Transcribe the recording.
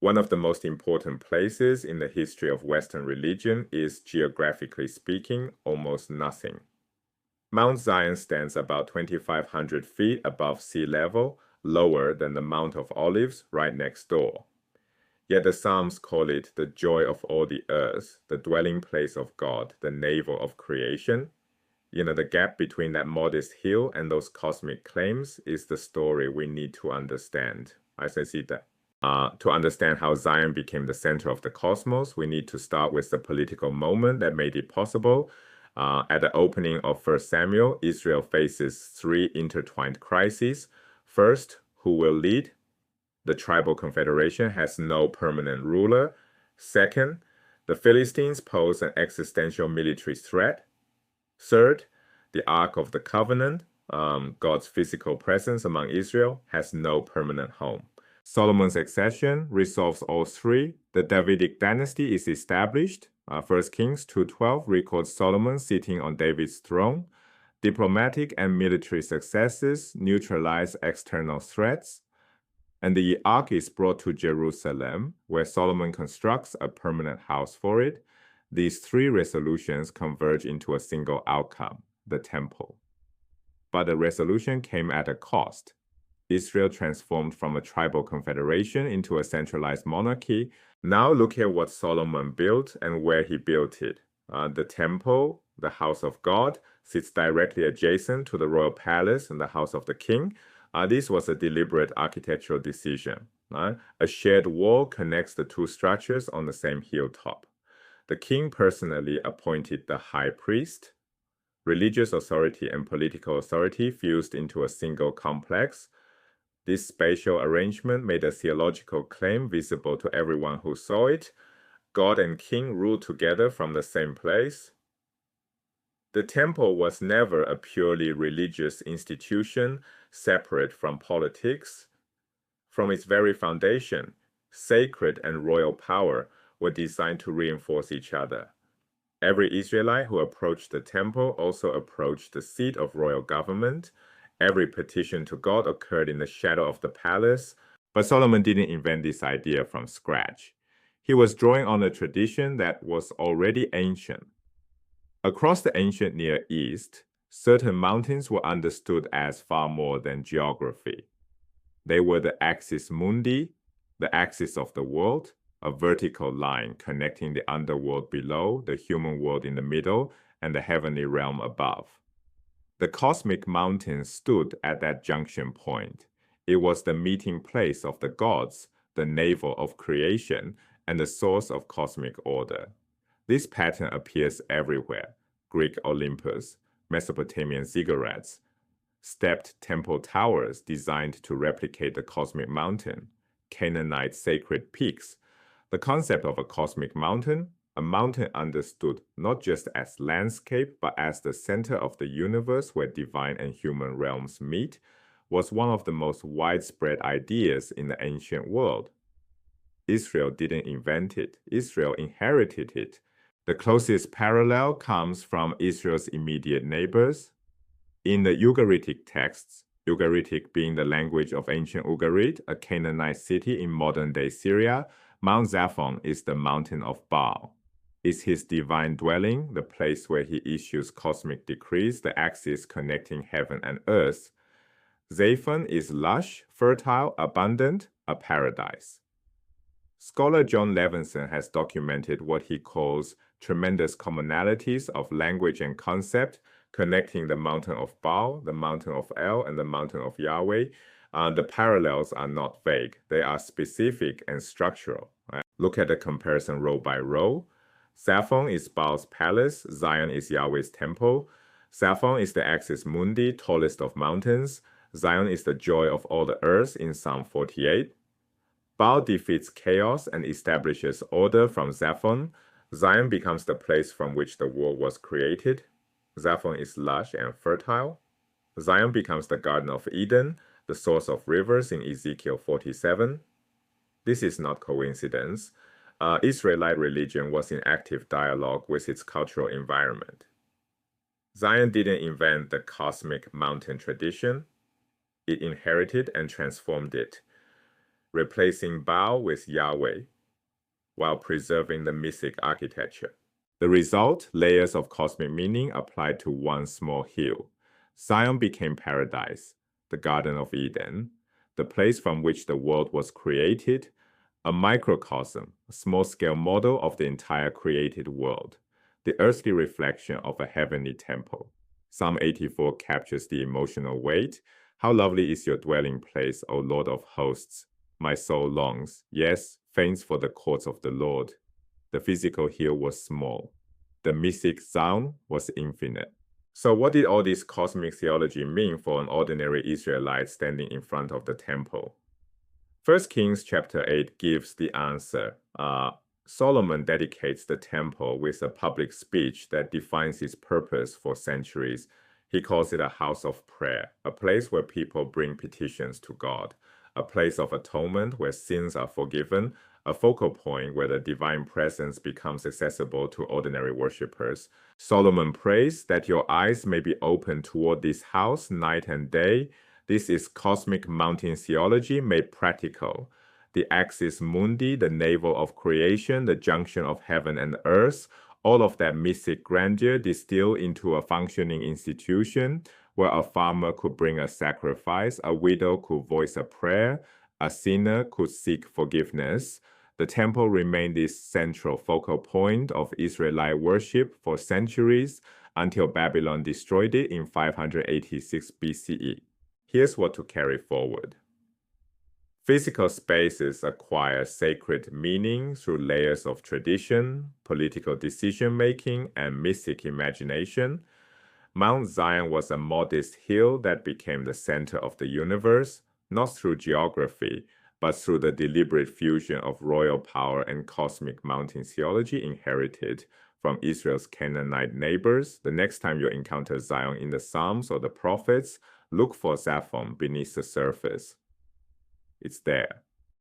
One of the most important places in the history of Western religion is, geographically speaking, almost nothing. Mount Zion stands about 2,500 feet above sea level, lower than the Mount of Olives right next door. Yet the Psalms call it the joy of all the earth, the dwelling place of God, the navel of creation. The gap between that modest hill and those cosmic claims is the story we need to understand. As I see that. To understand how Zion became the center of the cosmos, we need to start with the political moment that made it possible. At the opening of 1 Samuel, Israel faces three intertwined crises. First, who will lead? The tribal confederation has no permanent ruler. Second, the Philistines pose an existential military threat. Third, the Ark of the Covenant, God's physical presence among Israel, has no permanent home. Solomon's accession resolves all three. The Davidic dynasty is established. 1 Kings 2:12 records Solomon sitting on David's throne. Diplomatic and military successes neutralize external threats. And the ark is brought to Jerusalem, where Solomon constructs a permanent house for it. These three resolutions converge into a single outcome, the temple. But the resolution came at a cost. Israel transformed from a tribal confederation into a centralized monarchy. Now look at what Solomon built and where he built it. The temple, the house of God, sits directly adjacent to the royal palace and the house of the king. This was a deliberate architectural decision. A shared wall connects the two structures on the same hilltop. The king personally appointed the high priest. Religious authority and political authority fused into a single complex. This spatial arrangement made a theological claim visible to everyone who saw it. God and king ruled together from the same place. The temple was never a purely religious institution separate from politics. From its very foundation, sacred and royal power were designed to reinforce each other. Every Israelite who approached the temple also approached the seat of royal government. Every petition to God occurred in the shadow of the palace, but Solomon didn't invent this idea from scratch. He was drawing on a tradition that was already ancient. Across the ancient Near East, certain mountains were understood as far more than geography. They were the axis mundi, the axis of the world, a vertical line connecting the underworld below, the human world in the middle, and the heavenly realm above. The cosmic mountain stood at that junction point. It was the meeting place of the gods, the navel of creation, and the source of cosmic order. This pattern appears everywhere: Greek Olympus, Mesopotamian ziggurats, stepped temple towers designed to replicate the cosmic mountain, Canaanite sacred peaks. The concept of a cosmic mountain, a mountain understood not just as landscape but as the center of the universe where divine and human realms meet, was one of the most widespread ideas in the ancient world. Israel didn't invent it. Israel inherited it. The closest parallel comes from Israel's immediate neighbors. In the Ugaritic texts, Ugaritic being the language of ancient Ugarit, a Canaanite city in modern-day Syria, Mount Zaphon is the mountain of Baal. It's his divine dwelling, the place where he issues cosmic decrees, the axis connecting heaven and earth. Zaphon is lush, fertile, abundant, a paradise. Scholar John Levinson has documented what he calls tremendous commonalities of language and concept connecting the mountain of Baal, the mountain of El, and the mountain of Yahweh. The parallels are not vague. They are specific and structural. Look at the comparison row by row. Zaphon is Baal's palace. Zion is Yahweh's temple. Zaphon is the axis mundi, tallest of mountains. Zion is the joy of all the earth in Psalm 48. Baal defeats chaos and establishes order from Zaphon. Zion becomes the place from which the world was created. Zaphon is lush and fertile. Zion becomes the Garden of Eden, the source of rivers in Ezekiel 47. This is not coincidence. Israelite religion was in active dialogue with its cultural environment. Zion didn't invent the cosmic mountain tradition. It inherited and transformed it. replacing Baal with Yahweh, while preserving the mythic architecture. The result, layers of cosmic meaning applied to one small hill. Zion became paradise, the Garden of Eden, the place from which the world was created, a microcosm, a small-scale model of the entire created world, the earthly reflection of a heavenly temple. Psalm 84 captures the emotional weight. How lovely is your dwelling place, O Lord of hosts! My soul longs, yes, faints for the courts of the Lord. The physical hill was small. The mythic Zion was infinite. So what did all this cosmic theology mean for an ordinary Israelite standing in front of the temple? 1 Kings chapter 8 gives the answer. Solomon dedicates the temple with a public speech that defines its purpose for centuries. He calls it a house of prayer, a place where people bring petitions to God, a place of atonement where sins are forgiven, a focal point where the divine presence becomes accessible to ordinary worshippers. Solomon prays that your eyes may be open toward this house night and day. This is cosmic mountain theology made practical. The axis mundi, the navel of creation, the junction of heaven and earth, all of that mythic grandeur distilled into a functioning institution where a farmer could bring a sacrifice, a widow could voice a prayer, a sinner could seek forgiveness. The temple remained this central focal point of Israelite worship for centuries until Babylon destroyed it in 586 BCE. Here's what to carry forward. Physical spaces acquire sacred meaning through layers of tradition, political decision-making, and mythic imagination. Mount Zion was a modest hill that became the center of the universe, not through geography, but through the deliberate fusion of royal power and cosmic mountain theology inherited from Israel's Canaanite neighbors. The next time you encounter Zion in the Psalms or the prophets, look for Zaphon beneath the surface. It's there.